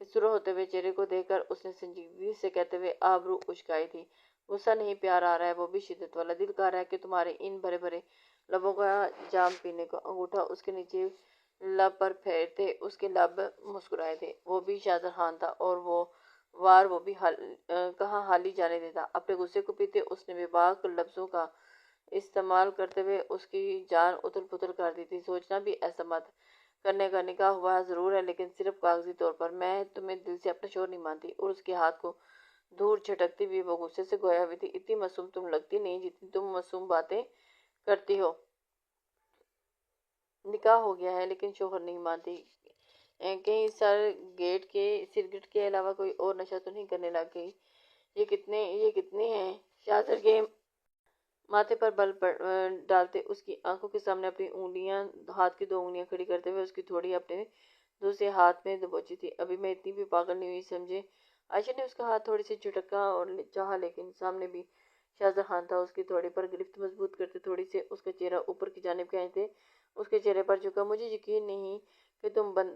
کہ سرخ ہوتے ہوئے چہرے کو دیکھ کر اس نے سنجیدگی سے کہتے ہوئے آبرو اچکائی تھی۔ غصہ نہیں، پیار آ رہا ہے، وہ بھی شدت والا۔ دل کہہ رہا ہے کہ تمہارے ان بھرے بھرے لبوں کا جام پینے کو۔ انگوٹھا اس کے نیچے لب پر پھیرتے اس کے لب مسکرائے تھے۔ وہ بھی شاہزر خان تھا اور وہ وار وہ بھی کہاں حالی جانے دیتا۔ اپنے غصے کو پیتے اس نے بے باک لفظوں کا استعمال کرتے ہوئے اس کی جان اتل پتل کر دی تھی۔ سوچنا بھی ایسا مت کرنے کا، نکاح ہوا ضرور ہے لیکن صرف کاغذی طور پر۔ میں تمہیں دل سے اپنا شوہر نہیں مانتی۔ اور اس کے ہاتھ کو دور جھٹکتی ہوئی وہ غصے سے گویا ہوئی تھی۔ اتنی معصوم تم لگتی نہیں جتنی تم معصوم باتیں کرتی ہو۔ نکاح ہو گیا ہے لیکن شوہر نہیں مانتی۔ کہیں سرگیٹ کے علاوہ کوئی اور نشہ تو نہیں کرنے لگ گئی؟ یہ کتنے ہیں؟ شاہزر کے ماتھے پر بل ڈالتے اس کی آنکھوں کے سامنے اپنی انگلیاں، ہاتھ کی 2 انگلیاں کھڑی کرتے ہوئے اس کی تھوڑی اپنے دوسرے ہاتھ میں دبوچی تھی۔ ابھی میں اتنی بھی پاگل نہیں ہوئی سمجھے۔ عائشہ نے اس کا ہاتھ تھوڑی سی جھٹکا اور چاہا لیکن سامنے بھی شاہزر خان تھا۔ اس کی تھوڑی پر گرفت مضبوط کرتے تھوڑی سے اس کا چہرہ اوپر کی جانب کھینچتے اس کے چہرے پر جھکا۔ مجھے یقین نہیں کہ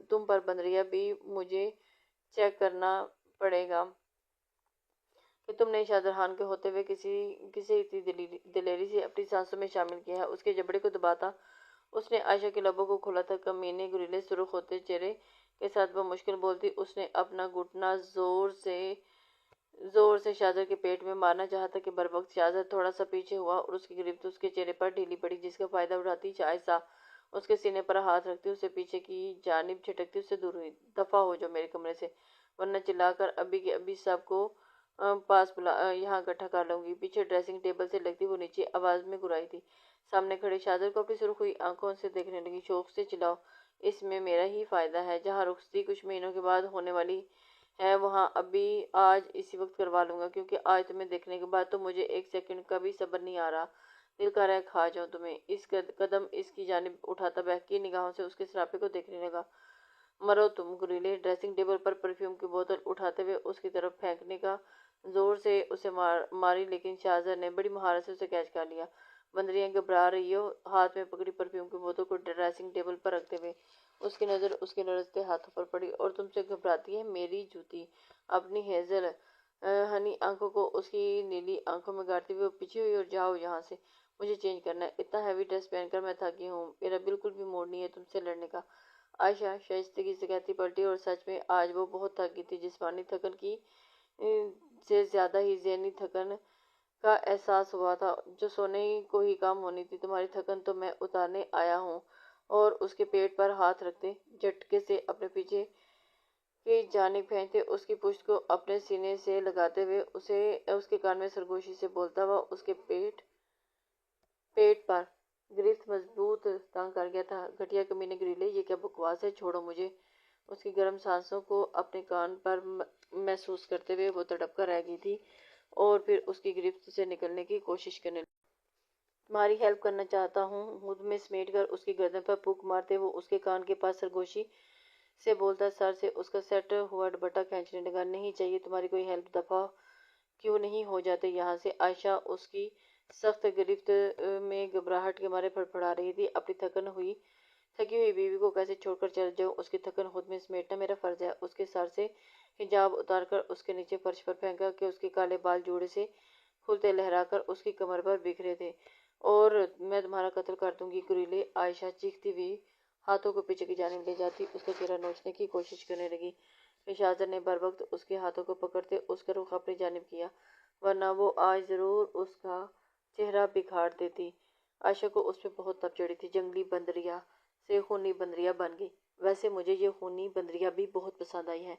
تم پر بندریا بھی مجھے چیک کرنا پڑے گا کہ تم نے شاہزر خان کے ہوتے ہوئے کسی اتنی دلیری سے اپنی سانسوں میں شامل کیا ہے۔ اس کے جبڑے کو دباتا اس نے عائشہ کے لبوں کو کھولا تھا۔ کمینے گریلے سرخ ہوتے چہرے کے ساتھ وہ مشکل بولتی۔ اس نے اپنا گھٹنا زور سے شاہزر کے پیٹ میں مارنا چاہا تھا کہ بروقت شاہزر تھوڑا سا پیچھے ہوا اور اس کی گرفت اس کے چہرے پر ڈھیلی پڑی، جس کا فائدہ اٹھاتی شائستہ اس کے سینے پر ہاتھ رکھتی اسے پیچھے کی جانب جھٹکتی اس سے دور ہوئی۔ دفع ہو جاؤ میرے کمرے سے، ورنہ چلا کر ابھی کے ابھی سب کو پاس یہاں اکٹھا کر لوں گی۔ پیچھے ڈریسنگ ٹیبل سے لگتی وہ نیچے آواز میں گرائی تھی۔ سامنے کھڑے شاہزر کو اپنی سرخ ہوئی آنکھوں سے دیکھنے لگی۔ شوق سے چلاؤ، اس میں میرا ہی فائدہ ہے۔ جہاں رخصتی کچھ مہینوں کے بعد ہونے والی ہے وہاں آج اسی وقت کروا لوں گا، کیونکہ آج تمہیں دیکھنے کے بعد تو مجھے 1 سیکنڈ کا بھی صبر نہیں آ رہا۔ دل کر رہا ہے کھا جاؤں تمہیں۔ اس قدم اس کی جانب اٹھاتا بہکی نگاہوں سے اس کے سراپے کو دیکھنے لگا۔ مرو تم گریلے۔ ڈریسنگ ٹیبل پر پرفیوم کی بوتل اٹھاتے ہوئے اس کی طرف پھینکنے کا زور سے اسے ماری لیکن شاہزر نے بڑی مہارت سے اسے کیچ کر لیا۔ بندریاں گھبرا رہی ہو؟ ہاتھ میں پکڑی پرفیوم کی بوتل کو ڈریسنگ ٹیبل پر رکھتے ہوئے اس کی نظر اس کے لرزتے ہاتھوں پر پڑی۔ اور تم سے گھبراتی ہے میری جوتی؟ اپنی ہیزل ہنی آنکھوں کو اس کی نیلی آنکھوں میں گاڑتی ہوئے وہ پیچھے ہوئی۔ اور جاؤ یہاں سے، مجھے چینج کرنا ہے۔ اتنا ہیوی ڈریس پہن کر میں تھکی ہوں، میرا بالکل بھی موڈ نہیں ہے تم سے لڑنے کا۔ عائشہ شائستگی سے کہتی پلٹی اور سچ میں آج وہ بہت تھک گئی تھی۔ جسمانی تھکن کی سے زیادہ ہی ذہنی تھکن کا احساس ہوا تھا جو سونے کو ہی کام ہونی تھی۔ تمہاری تھکن تو میں اتارنے آیا ہوں۔ اور اس کے پیٹ پر ہاتھ رکھتے جھٹکے سے اپنے پیچھے کی جانب کھینچتے اس کی پشت کو اپنے سینے سے لگاتے ہوئے اس کے کان میں سرگوشی سے بولتا ہوا اس کے پیٹ پر گرفت مضبوط تنگ کر گیا تھا۔ گھٹیا کمینے گریلے، یہ کیا بکواس ہے؟ چھوڑو مجھے۔ اس کی گرم سانسوں کو اپنے کان پر محسوس کرتے ہوئے وہ تڑپ کر رہ گئی تھی اور پھر اس کی گرفت سے نکلنے کی کوشش کرنے لگی۔ تمہاری ہیلپ کرنا چاہتا ہوں۔ خود میں سمیٹ کر اس کی گردن پر پھونک مارتے وہ اس کے کان کے پاس سرگوشی سے بولتا سر سے اس کا سیٹ ہوا دوپٹہ کھینچنے لگا۔ نہیں چاہیے تمہاری کوئی ہیلپ، دفع کیوں نہیں ہو جاتے یہاں سے؟ عائشہ اس کی سخت گرفت میں گھبراہٹ کے مارے پھڑپڑا رہی تھی۔ اپنی تھکی ہوئی بیوی کو کیسے چھوڑ کر چل جاؤں؟ اس کی تھکن خود میں سمیٹنا میرا فرض ہے۔ اس کے سر سے حجاب اتار کر اس کے نیچے فرش پر پھینکا کہ اس کے کالے بال جوڑے سے کھلتے لہرا کر اس کی کمر پر بکھرے تھے۔ اور میں تمہارا قتل کر دوں گی گریلے، عائشہ چیختی ہوئی ہاتھوں کو پیچھے کی جانب لے جاتی اس کا چہرہ نوچنے کی کوشش کرنے لگی کہ شاہزر نے بروقت اس کے ہاتھوں کو پکڑتے اس کا رخ اپنی جانب کیا، ورنہ وہ آج ضرور اس کا چہرہ بکھار دیتی۔ عائشہ کو اس پہ بہت تپ چڑھی تھی۔ جنگلی بندریا سے خونی بندریا بن گئی۔ ویسے مجھے یہ خونی بندریا بھی بہت پسند آئی ہے۔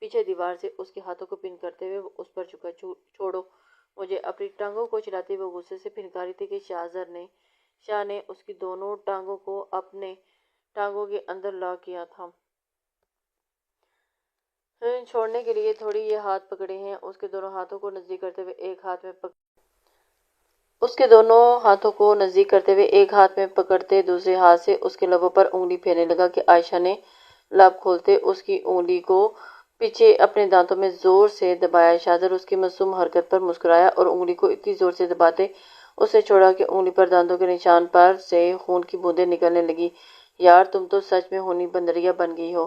پیچھے دیوار سے اس کے ہاتھوں کو پن کرتے ہوئے وہ اس پر جھکا۔ چھوڑو مجھے۔ اپنی ٹانگوں کو چلاتے وہ غصے سے پھنکاری تھی کہ شاہ نے اس کی دونوں ٹانگوں کو اپنے ٹانگوں کے اندر لاک کیا تھا۔ چھوڑنے کے لیے تھوڑی یہ ہاتھ پکڑے ہیں۔ اس کے دونوں ہاتھوں کو نزدیک کرتے ہوئے ایک ہاتھ میں پکڑتے دوسرے ہاتھ سے اس کے لبوں پر انگلی پھیرنے لگا کہ عائشہ نے لب کھولتے اس کی انگلی کو پیچھے اپنے دانتوں میں زور سے دبایا۔ شاہزر اس کی معصوم حرکت پر مسکرایا اور انگلی کو اتنی زور سے دباتے اس نے چھوڑا کہ انگلی پر دانتوں کے نشان پر سے خون کی بوندیں نکلنے لگی۔ یار تم تو سچ میں خونی بندریا بن گئی ہو۔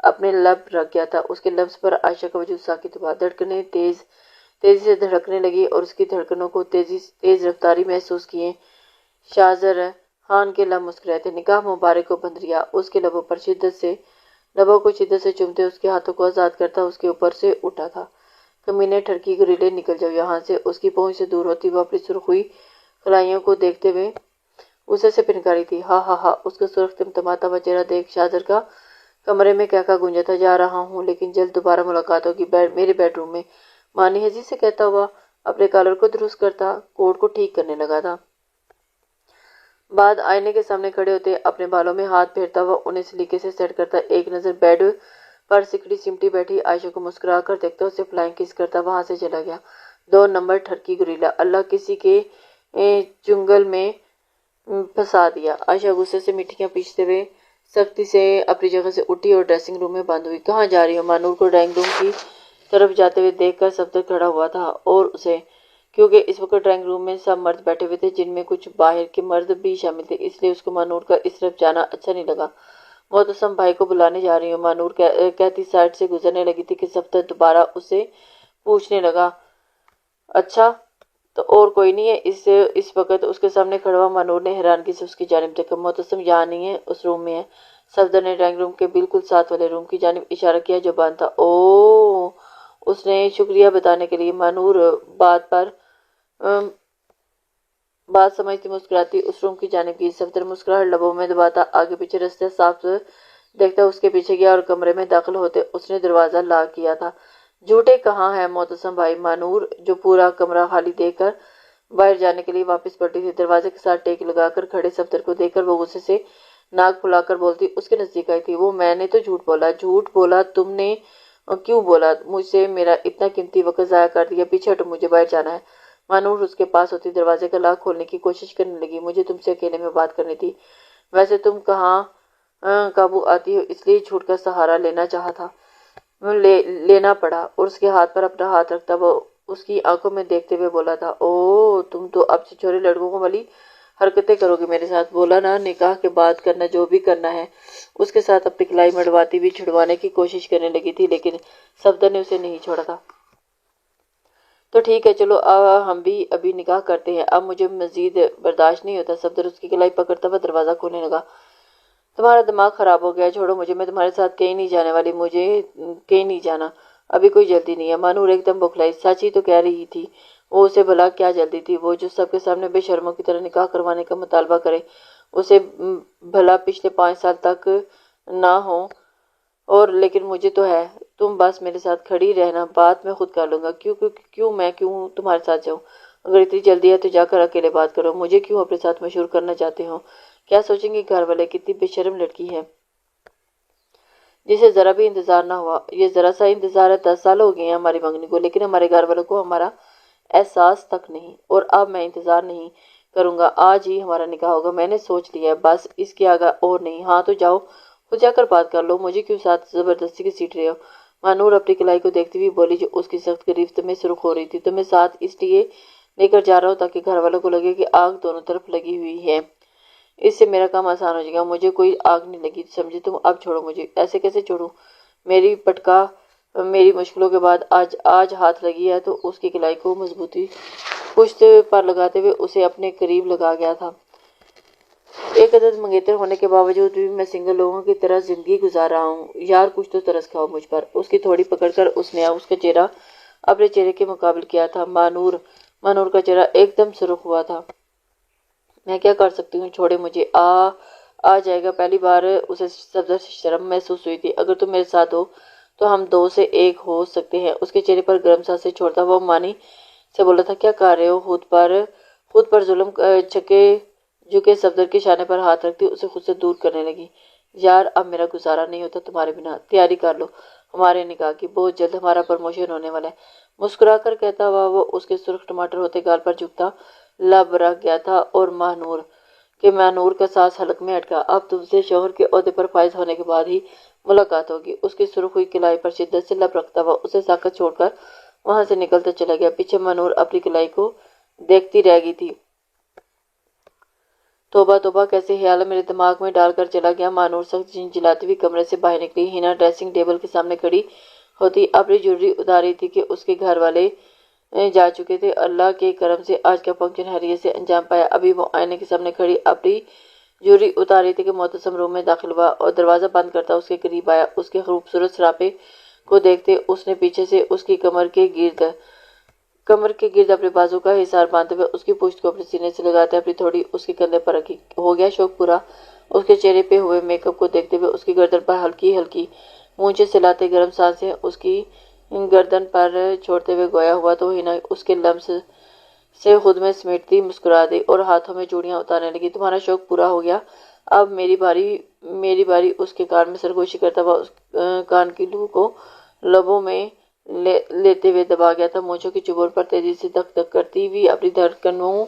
اپنے لب رکھ گیا تھا۔ اس کے لفظ پر عائشہ کا وجود ساکت ہوا، دھڑکنیں تیزی سے دھڑکنے لگی اور اس کی دھڑکنوں کو تیز رفتاری محسوس کیے۔ شاہزر خان کے لب مسکرائے تھے، نگاہ مبارک کو بند ریا، اس کے لبوں کو شدت سے چومتے اس کے ہاتھوں کو آزاد کرتا اس کے اوپر سے اٹھا تھا۔ کمینے ٹھڑکی گریلے، نکل جاؤ یہاں سے۔ اس کی پہنچ سے دور ہوتی وہ اپنی سرخ ہوئی کلائیوں کو دیکھتے ہوئے اسے سے پنکاری تھی۔ ہا ہا ہا، اس کا سرخ تمتماتا ہوا چہرہ دیکھ شاہزر کا کمرے میں کہکا گونجا جا رہا ہوں لیکن جلد دوبارہ ملاقات ہوگی میرے بیڈ روم میں، مانی ہزی سے کہتا ہوا اپنے کالر کو درست کرتا کوٹ کو ٹھیک کرنے لگا تھا۔ بعد آئینے کے سامنے کھڑے ہوتے اپنے بالوں میں ہاتھ پھیرتا ہوا انہیں سلیقے سے سیٹ کرتا، ایک نظر بیڈ پر سکڑی سمٹی بیٹھی عائشہ کو مسکرا کر دیکھتا، اسے فلائنگ کس کرتا وہاں سے چلا گیا۔ 2 نمبر ٹھڑکی گریلا، اللہ کسی کے چنگل میں پھنسا دیا۔ عائشہ غصے سے مٹیاں پیستے ہوئے سختی سے اپنی جگہ سے اٹھی اور ڈریسنگ روم میں بند ہوئی۔ کہاں جا رہی ہو؟ مانور کو ڈرائنگ روم کی طرف جاتے ہوئے دیکھ کر صفدر کھڑا ہوا تھا اور اسے، کیونکہ اس وقت ڈرائنگ روم میں سب مرد بیٹھے ہوئے تھے جن میں کچھ باہر کے مرد بھی شامل تھے، اس لیے اس کو مانور کا اس طرف جانا اچھا نہیں لگا۔ معتصم بھائی کو بلانے جا رہی ہوں، مانور کہتی سائڈ سے گزرنے لگی تھی کہ صفدر دوبارہ اسے پوچھنے لگا، اچھا تو اور کوئی نہیں ہے؟ اس وقت اس کے سامنے کھڑا ہوا مانور نے حیرانگی سے اس کی جانب دیکھا۔ معتصم یہاں نہیں ہے، اس روم میں ہے۔ صفدر نے ڈرائنگ روم کے بالکل ساتھ والے روم کی جانب اشارہ کیا جو بند تھا۔ اوہ، اس نے شکریہ بتانے کے لیے مانور بات سمجھتی مسکراتی اس روم کی جانب گئی۔ صفدر مسکراہٹ لبوں میں دباتا آگے پیچھے رستے صاف دیکھتا اس کے پیچھے گیا اور کمرے میں داخل ہوتے اس نے دروازہ لاک کیا تھا۔ جھوٹے کہاں ہے معتصم بھائی؟ مانور جو پورا کمرہ خالی دیکھ کر باہر جانے کے لیے واپس پلٹی تھی، دروازے کے ساتھ ٹیک لگا کر کھڑے صفدر کو دیکھ کر وہ غصے سے ناک پھلا کر بولتی اس کے نزدیک آئی تھی، وہ میں نے تو جھوٹ بولا تم نے کیوں بولا؟ مجھ سے میرا اتنا قیمتی وقت ضائع کر دیا، پیچھے ہٹو مجھے باہر جانا ہے۔ مانور اس کے پاس ہوتی دروازے کا لاک کھولنے کی کوشش کرنے لگی، مجھے تم سے اکیلے میں بات کرنی تھی، ویسے تم کہاں قابو آتی ہو، اس لیے جھوٹ کا سہارا لینا پڑا اور اس کے ہاتھ پر اپنا ہاتھ رکھتا وہ اس کی آنکھوں میں دیکھتے ہوئے بولا تھا، اوہ تم تو اب سے چھوٹے لڑکوں کو والی حرکتیں کرو گے میرے ساتھ، بولا نا نکاح کے بعد کرنا جو بھی کرنا ہے۔ اس کے ساتھ اپنی کلائی مڑواتی بھی چھڑوانے کی کوشش کرنے لگی تھی لیکن صفدر نے اسے نہیں چھوڑا تھا۔ تو ٹھیک ہے چلو ہم بھی ابھی نکاح کرتے ہیں، اب مجھے مزید برداشت نہیں ہوتا۔ صفدر اس کی کلائی پکڑتا ہوا دروازہ کھولنے لگا۔ تمہارا دماغ خراب ہو گیا، چھوڑو مجھے، میں تمہارے ساتھ کہیں نہیں جانے والی، مجھے کہیں نہیں جانا، ابھی کوئی جلدی نہیں ہے۔ مانور ایک دم بوکھلائی، سچ ہی تو کہہ رہی تھی وہ، اسے بھلا کیا جلدی تھی؟ وہ جو سب کے سامنے بے شرموں کی طرح نکاح کروانے کا مطالبہ کرے، اسے بھلا پچھلے 5 سال تک نہ ہو، اور لیکن مجھے تو ہے، تم بس میرے ساتھ کھڑی رہنا، بات میں خود کر لوں گا۔ کیوں تمہارے ساتھ جاؤں؟ اگر اتنی جلدی ہے تو جا کر اکیلے بات کرو، مجھے کیوں اپنے ساتھ مشہور کرنا چاہتے ہو؟ کیا سوچیں گے گھر والے؟ کتنی بے شرم لڑکی ہے جسے ذرا بھی انتظار نہ ہوا۔ یہ ذرا سا انتظار ہے، 10 سال ہو گئے ہیں ہماری منگنی کو، لیکن ہمارے گھر والوں کو ہمارا احساس تک نہیں، اور اب میں انتظار نہیں کروں گا، آج ہی ہمارا نکاح ہوگا، میں نے سوچ لیا ہے، بس اس کے آگے اور نہیں۔ ہاں تو جاؤ، خود جا کر بات کر لو، مجھے کیوں ساتھ زبردستی کی سیٹ رہے ہو؟ مانور اپنی کلائی کو دیکھتی ہوئی بولی جو اس کی سخت گرفت میں سرخ ہو رہی تھی، تمہیں ساتھ اس لیے لے کر جا رہا ہوں تاکہ گھر والوں کو لگے کہ آگ دونوں طرف لگی ہوئی ہے، اس سے میرا کام آسان ہو جائے گا۔ مجھے کوئی آگ نہیں لگی سمجھے تم، اب چھوڑو مجھے۔ ایسے کیسے چھوڑوں؟ میری پٹکا میری مشکلوں کے بعد آج ہاتھ لگی ہے تو اس کی کلائی کو مضبوطی پشت پر لگاتے ہوئے اسے اپنے قریب لگا گیا تھا۔ ایک عدد منگیتر ہونے کے باوجود بھی میں سنگل لوگوں کی طرح زندگی گزار رہا ہوں، یار کچھ تو ترس کھاؤ مجھ پر۔ اس کی تھوڑی پکڑ کر اس نے اس کا چہرہ اپنے چہرے کے مقابل کیا تھا۔ مانور کا چہرہ ایک دم سرخ ہوا تھا۔ میں کیا کر سکتی ہوں؟ چھوڑے مجھے، آ جائے گا۔ پہلی بار اسے صفدر سے شرم محسوس ہوئی تھی۔ اگر تم میرے ساتھ ہو تو ہم 2 سے 1 ہو سکتے ہیں۔ اس کے چہرے پر گرم سانسیں چھوڑتا وہ مانی سے بولا تھا، کیا کر رہے ہو؟ خود پر ظلم جھکے صفدر کے شانے پر ہاتھ رکھتی اسے خود سے دور کرنے لگی۔ یار اب میرا گزارا نہیں ہوتا تمہارے بنا، تیاری کر لو ہمارے نکاح کی، بہت جلد ہمارا پروموشن ہونے والا ہے۔ مسکرا کر کہتا ہوا وہ اس کے سرخ ٹماٹر ہوتے گال پر جھکتا لب رکھ گیا تھا اور مانور کا سانس حلق میں اٹکا۔ اب تم سے شوہر کے عہدے پر فائز ہونے کے بعد ہی ملاقات ہوگی۔ اس کی سرخ ہوئی کلائی پر شدت سے لب رکھتا ہوا اسے ساکت چھوڑ کر وہاں سے نکلتا چلا گیا۔ پیچھے مانور اپنی کلائی کو دیکھتی رہ گئی تھی۔ توبہ توبہ کیسے خیال میرے دماغ میں ڈال کر چلا گیا۔ مانور سخت جھنجھلاتی ہوئی کمرے سے باہر نکلی۔ ہنا ڈریسنگ ٹیبل کے سامنے کھڑی ہوتی اپنی جویلری اتار رہی تھی کہ اس کے گھر والے جا چکے تھے۔ اللہ کے کرم سے آج کا فنکشن خیریت سے انجام پایا۔ ابھی وہ آئینے کے سامنے کھڑی اپنی جویلری اتار رہی تھی کہ معتصم روم میں داخل ہوا اور دروازہ بند کرتا اس کے قریب آیا۔ اس کے خوبصورت سراپے کو دیکھتے اس نے پیچھے سے اس کی کمر کے گرد اپنے بازو کا حصار باندھتے ہوئے اس کی پشت کو اپنے سینے سے لگاتے اپنی تھوڑی اس کے کندھے پر رکھی۔ ہو گیا شوق پورا؟ اس کے چہرے پہ ہوئے میک اپ کو دیکھتے ہوئے اس کی گردن پر ہلکی ہلکی مونچھیں سلاتے گرم سانسیں اس کی گردن پر چھوڑتے ہوئے گویا ہوا تو ہنا اس کے لمس سے خود میں سمیٹتی مسکرا دی اور ہاتھوں میں چوڑیاں اتارنے لگی۔ تمہارا شوق پورا ہو گیا، اب میری باری اس کے کان میں سرگوشی کرتا ہوا اس کان کی لو کو لبوں میں لیتے ہوئے دبا گیا تھا۔ مونچھوں کی چبول پر تیزی سے دھک دھک کرتی ہوئی اپنی دھڑکنوں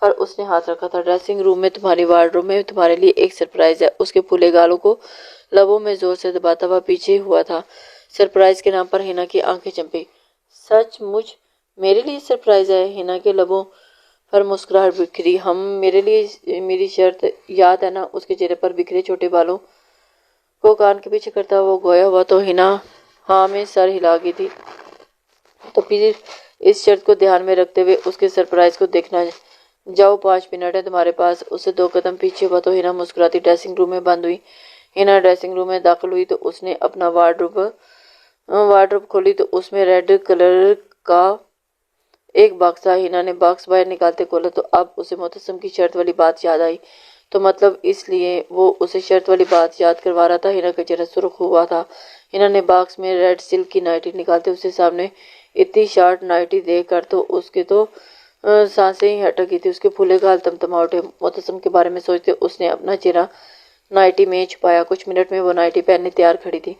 پر اس نے ہاتھ رکھا تھا۔ ڈریسنگ روم میں تمہاری وارڈروب میں تمہارے لیے ایک سرپرائز ہے۔ اس کے پھولے گالوں کو لبوں میں زور سے دباتا ہوا پیچھے ہوا تھا۔ سرپرائز کے نام پر ہنا کی آنکھیں چمکی۔ سچ مچ میرے لیے سرپرائز ہے؟ ہنا کے لبوں پر مسکراہٹ بکھری۔ میرے لیے میری شرط یاد ہے نا؟ اس کے چہرے پر بکھرے چھوٹے بالوں کو کان کے پیچھے کرتا ہوا گویا ہوا تو ہنا ہاں میں سر ہلا گئی تھی۔ تو پھر اس شرط کو دھیان میں رکھتے ہوئے اس کے سرپرائز کو دیکھنا جاؤ، 5 منٹ ہے تمہارے پاس۔ اس سے 2 قدم پیچھے ہوا تو ہنا مسکراتی ڈریسنگ روم میں بند ہوئی۔ ہنا ڈریسنگ روم میں داخل ہوئی تو اس نے اپنا وارڈروب کھولی تو اس میں ریڈ کلر کا ایک باکس تھا۔ ہنا نے باکس باہر نکالتے کھولا تو اب اسے معتصم کی شرط والی بات یاد آئی۔ تو مطلب اس لیے وہ اسے شرط والی بات یاد کروا رہا تھا۔ ہنا کا چہرہ سرخ ہوا تھا۔ ہنا نے باکس میں ریڈ سلک کی نائٹی نکالتے اسے سامنے اتنی شارٹ نائٹی دیکھ کر تو اس کے تو سانسیں ہی اٹک گئی تھی۔ اس کے پھولے گال تمتما اٹھے۔ معتصم کے بارے میں سوچتے اس نے اپنا چہرہ نائٹی میں چھپایا۔ کچھ منٹ میں وہ نائٹی پہننے تیار کھڑی تھی،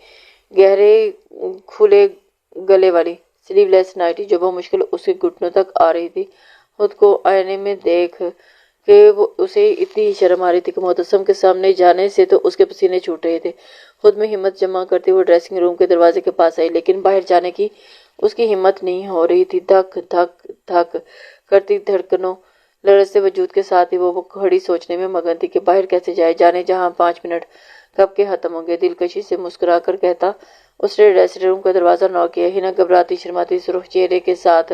گہرے کھلے گلے والی سلیو لیس نائٹی جو بمشکل اس کے گھٹنوں تک آ رہی تھی۔ خود کو آئینے میں دیکھ کہ اسے اتنی ہی شرم آ رہی تھی کہ معتصم کے سامنے جانے سے تو اس کے پسینے چھوٹ رہے تھے۔ خود میں ہمت جمع کرتی وہ ڈریسنگ روم کے دروازے کے پاس آئی، لیکن باہر جانے کی اس کی ہمت نہیں ہو رہی تھی۔ دھک دھک دھک کرتی دھڑکنوں لرزتے وجود کے ساتھ ہی وہ کھڑی سوچنے میں مگن تھی کہ باہر کیسے جائے، جانے جہاں 5 منٹ کب کے ختم ہوں گے۔ دلکشی سے مسکرا کر کہتا اس نے ڈریسنگ روم کا دروازہ نوک کیا۔ ہنا گھبراتی شرماتی سرخ چہرے کے ساتھ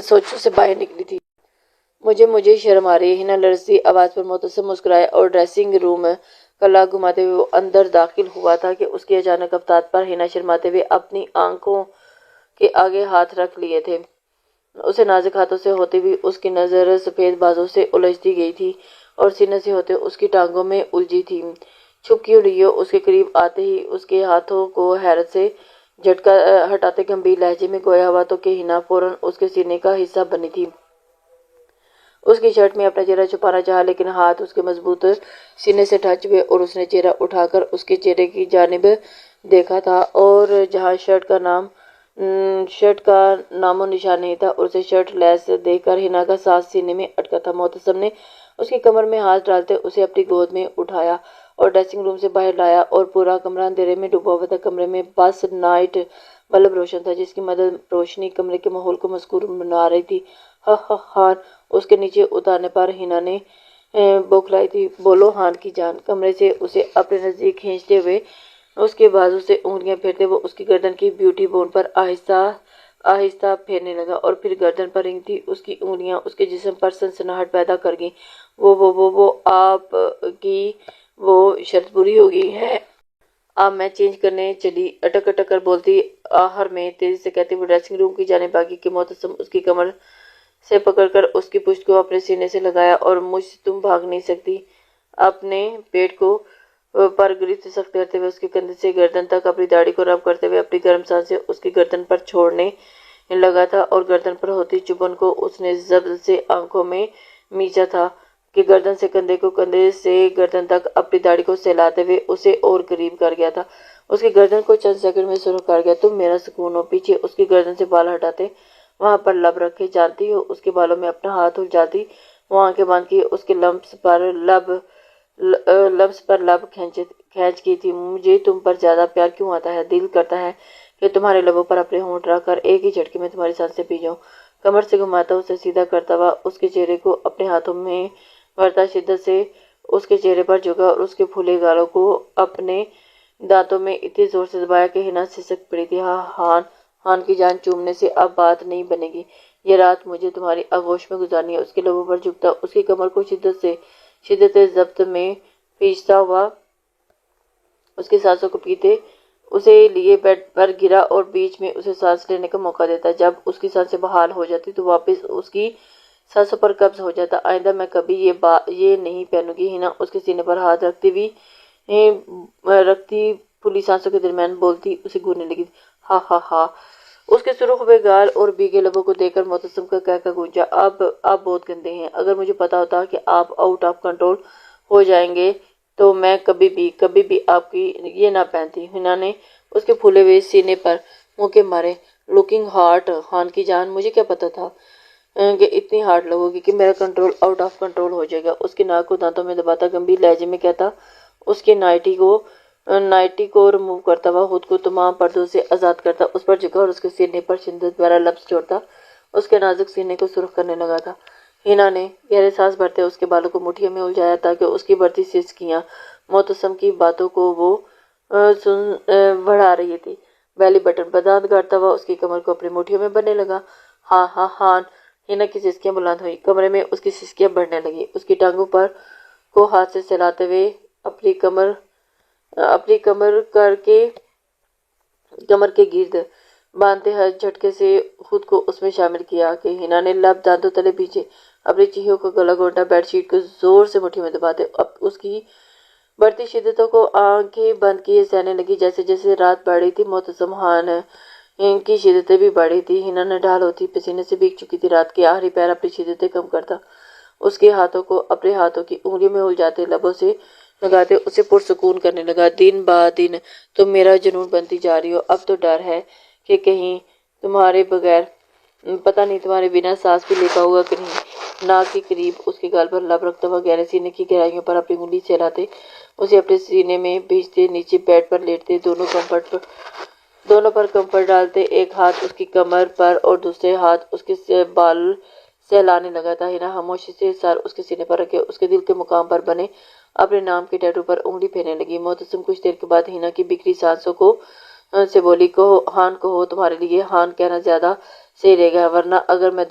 سوچوں سے باہر نکلی تھی۔ مجھے شرم آ رہی ہے، ہنا لرزتی آواز پر معتصم مسکرایا اور ڈریسنگ روم کا لاک گھماتے ہوئے وہ اندر داخل ہوا تھا کہ اس کی اچانک افتاد پر ہنا شرماتے ہوئے اپنی آنکھوں کے آگے ہاتھ رکھ لیے تھے۔ اسے نازک ہاتھوں سے ہوتی ہوئی اس کی نظر سفید بازوں سے الجھتی گئی تھی اور سینے سے ہوتے اس کی ٹانگوں میں الجھی تھی۔ چھپ کیوں رہی ہو؟ اس کے قریب آتے ہی اس کے ہاتھوں کو حیرت سے جھٹکا ہٹاتے گمبھیر لہجے میں گویا ہوا تو کہ ہنا فوراً اس کے سینے کا حصہ بنی تھی۔ اس کی شرٹ میں اپنا چہرہ چھپانا چاہا لیکن ہاتھ اس کے مضبوط سینے سے ٹچ ہوئے اور اس نے چہرہ اٹھا کر اس کے چہرے کی جانب دیکھا تھا اور جہاں شرٹ کا نام و نشان نہیں تھا اور اسے شرٹ لیس دیکھ کر ہنا کا سانس سینے میں اٹکا تھا۔ معتصم نے اس کی کمر میں ہاتھ ڈالتے اسے اپنی گود میں اٹھایا اور ڈریسنگ روم سے باہر لایا اور پورا کمرہ اندھیرے میں ڈوبا ہوا تھا۔ کمرے میں بس نائٹ بلب روشن تھا جس کی مدد روشنی کمرے کے ماحول کو مسکور بنا رہی تھی۔ ہان اس کے نیچے اتارنے پر ہنا نے بوکھلائی تھی۔ بولو ہان کی جان۔ کمرے سے اسے اپنے نزدیک کھینچتے ہوئے اس کے بازو سے انگلیاں پھیرتے وہ اس کی گردن کی بیوٹی بون پر آہستہ آہستہ پھیرنے لگا اور پھر گردن پر رینگتی اس کی انگلیاں اس کے جسم پر سنسناہٹ پیدا کر گئیں۔ وہ آپ کی وہ شرط پوری ہو گئی ہے۔ اب میں چینج کرنے چلی، اٹک اٹک کر بولتی آہر میں تیزی سے کہتی وہ ڈریسنگ روم کی جانب بھاگی کہ معتصم اس کی کمر سے پکڑ کر اس کی پشت کو اپنے سینے سے لگایا اور مجھ سے تم بھاگ نہیں سکتی۔ اپنے پیٹ کو پر گرفت سخت کرتے ہوئے اس کے کندھے سے گردن تک اپنی داڑھی کو رب کرتے ہوئے اپنی گرم سانسیں اس کی گردن پر چھوڑنے لگا تھا اور گردن پر ہوتی چبھن کو اس نے ضبط سے آنکھوں میں میچا تھا کہ گردن سے کندھے کو، کندھے سے گردن تک اپنی داڑھی کو سہلاتے ہوئے اسے اور قریب کر گیا تھا۔ اس کی گردن کو چند سیکنڈ میں سرخ کر گیا۔ تم میرا سکون ہو۔ پیچھے اس کی گردن سے بال ہٹاتے وہاں پر لب رکھے، جانتی ہو اس کے بالوں میں اپنا ہاتھ الجھاتی وہ آنکھیں بند کی اس کے لمس پر لب کھینچ کی تھی۔ مجھے تم پر زیادہ پیار کیوں آتا ہے؟ دل کرتا ہے کہ تمہارے لبوں پر اپنے ہونٹ رکھ کر ایک ہی جھٹکے میں تمہاری سانسیں پی جاؤں۔ کمر سے گھماتا اسے سیدھا کرتا ہوا اس کے چہرے کو اپنے ہاتھوں میں ورتا شدت سے اس کے چہرے پر جھکا اور اس کے پھولے گالوں کو اپنے دانتوں میں اتنی زور سے دبایا کہ ہنا سسک پڑی تھی۔ ہان کی جان چومنے سے اب بات نہیں بنے گی، یہ رات مجھے تمہاری آغوش میں گزارنی ہے۔ اس کے لبوں پر جھکتا، اس کی کمر کو شدت ضبط میں کھینچتا ہوا اس کی سانسوں کو پیتے اسے لیے بیڈ پر گرا اور بیچ میں اسے سانس لینے کا موقع دیتا۔ جب اس کی سانسیں بحال ہو جاتی تو واپس اس کی سانسوں پر قبض ہو جاتا۔ آئندہ میں کبھی یہ نہیں پہنوں گی، ہنا اس کے سینے پر ہاتھ رکھتی پھولی سانسوں کے درمیان بولتی اسے گھورنے لگی۔ ہا ہا ہا۔ اس کے سرخ ہوئے گال اور بھیگے لبوں کو دیکھ کر معتصم کا قہقہ گونجا۔ آپ بہت گندے ہیں، اگر مجھے پتا ہوتا کہ آپ آؤٹ آف کنٹرول ہو جائیں گے تو میں کبھی بھی آپ کی یہ نہ پہنتی۔ ہنا نے اس کے پھولے ہوئے سینے پر موقع مارے۔ لوکنگ ہارٹ، ہان کی جان، مجھے کیا پتا تھا کہ اتنی ہارٹ لگو گی کہ میرا کنٹرول آؤٹ آف کنٹرول ہو جائے گا۔ اس کی ناک کو دانتوں میں دباتا گمبھیر لہجے میں کہتا، اس کے نائٹی کو ریموو کرتا ہوا خود کو تمام پردوں سے آزاد کرتا، اس پر جھکا اور اس کے سینے پر شدت بھرا لفظ چھوڑتا، اس کے نازک سینے کو سرخ کرنے لگا تھا۔ ہنا نے گہرے سانس بھرتے اس کے بالوں کو مٹھیوں میں الجھایا تاکہ اس کی بڑھتی سسکیاں معتصم کی باتوں کو وہ بڑھا رہی تھی۔ بیلی بٹن پر دانت گاڑتا ہوا اس کی کمر کو اپنی مٹھیوں میں بھرنے لگا۔ ہاں ہاں ہان۔ ہنا کی سسکیاں بلند ہوئی، کمرے میں اس کی سسکیاں بڑھنے لگی۔ اس کی ٹانگوں کو ہاتھ سے سہلاتے ہوئے اپنی کمر کے گرد باندھتے ہر جھٹکے سے خود کو اس میں شامل کیا کہ ہنا نے لب دانتوں تلے بھیجے، اپنی چیخوں کا گلا گھونٹا، بیڈ شیٹ کو زور سے مٹھی میں دباتے اب اس کی بڑھتی شدتوں کو آنکھیں بند کیے سہنے لگی۔ جیسے جیسے رات بڑھ رہی تھی معتصم ہان کی شدتیں بھی بڑھ رہی تھی۔ ہنا نے ڈھال ہوتی پسینے سے بھیگ چکی تھی، رات کے آخری پہر اپنی شدتیں کم کرتا اس کے ہاتھوں کو اپنے ہاتھوں کی انگلیوں میں الجھاتے لبوں سے لگاتے اسے پرسکون کرنے لگا۔ دن دن تم میرا جنون بنتی جا رہی ہو، اب تو ڈر ہے کہ کہیں تمہارے بغیر پتہ نہیں تمہارے بنا سانس بھی لے پاؤں گا کہ نہیں۔ ناک کے قریب اس کے گال پر لب رکھتا ہوا گہرے سینے کی گہرائیوں پر اپنی انگلی سہلاتے اسے اپنے سینے میں بھیجتے، نیچے بیڈ پر لیٹتے، دونوں پر کمفرٹ ڈالتے، ایک ہاتھ اس کی کمر پر اور دوسرے ہاتھ اس کے بال سہلانے لگا تھا۔ ہنا خاموشی سے سر اس کے سینے پر رکھے اس کے دل کے مقام پر بنے اپنے نام کے ٹیٹو پر انگلی پھیرنے لگی۔ معتصم کچھ دیر کے بعد ہنا کی بکھری سانسوں سے بولی، ہان کہو تمہارے لیے ہان کہنا زیادہ صحیح رہے گا، ورنہ اگر میں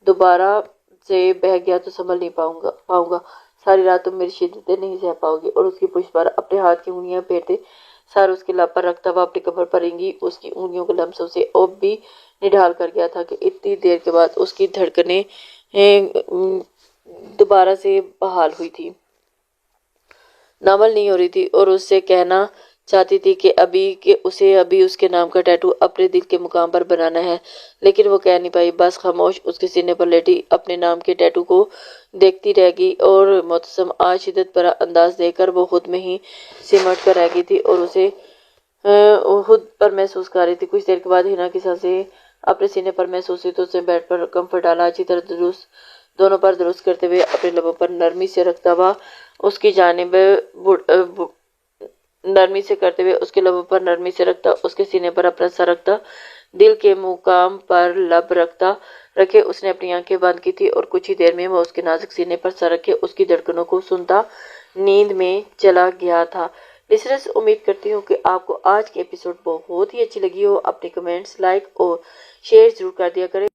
دوبارہ سے بہہ گیا تو سنبھل نہیں پاؤں گا، ساری رات تم میری شدتیں نہیں سہ پاؤ گی۔ اور اس کی پشت پر اپنے ہاتھ کی انگلیاں پھیرتے سر اس کے لب پر رکھتا ہوا اپنی کمر پر رینگی اس کی انگلیوں کے لمسوں سے اب بھی نڈھال کر گیا تھا کہ اتنی دیر کے بعد اس کی دھڑکنیں دوبارہ سے بحال ہوئی تھی، نارمل نہیں ہو رہی تھی، اور اس سے کہنا چاہتی تھی کہ اسے ابھی اس کے نام کا ٹیٹو اپنے دل کے مقام پر بنانا ہے، لیکن وہ کہہ نہیں پائی، بس خاموش اس کے سینے پر لیٹی اپنے نام کے ٹیٹو کو دیکھتی رہ گئی۔ اور معتصم آج شدت بھرا انداز دیکھ کر وہ خود میں ہی سمٹ کر رہ گئی تھی اور اسے خود پر محسوس کر رہی تھی۔ کچھ دیر کے بعد ہنا کی سانسیں اپنے سینے پر محسوس ہوئی تو اس نے بیڈ پر کمفرٹ ڈالا، اچھی طرح دونوں پر درست کرتے ہوئے اپنے لبوں پر نرمی سے رکھتا ہوا اس کی جانب نرمی سے کرتے ہوئے اس کے لبوں پر نرمی سے رکھتا، اس کے سینے پر اپنا سر رکھتا، دل کے مقام پر لب رکھے اس نے اپنی آنکھیں بند کی تھی اور کچھ ہی دیر میں وہ اس کے نازک سینے پر سر رکھے اس کی دھڑکنوں کو سنتا نیند میں چلا گیا تھا۔ لسنرز، امید کرتی ہوں کہ آپ کو آج کی ایپیسوڈ بہت ہی اچھی لگی ہو۔ اپنے کمنٹس، لائک اور شیئر ضرور کر دیا کریں۔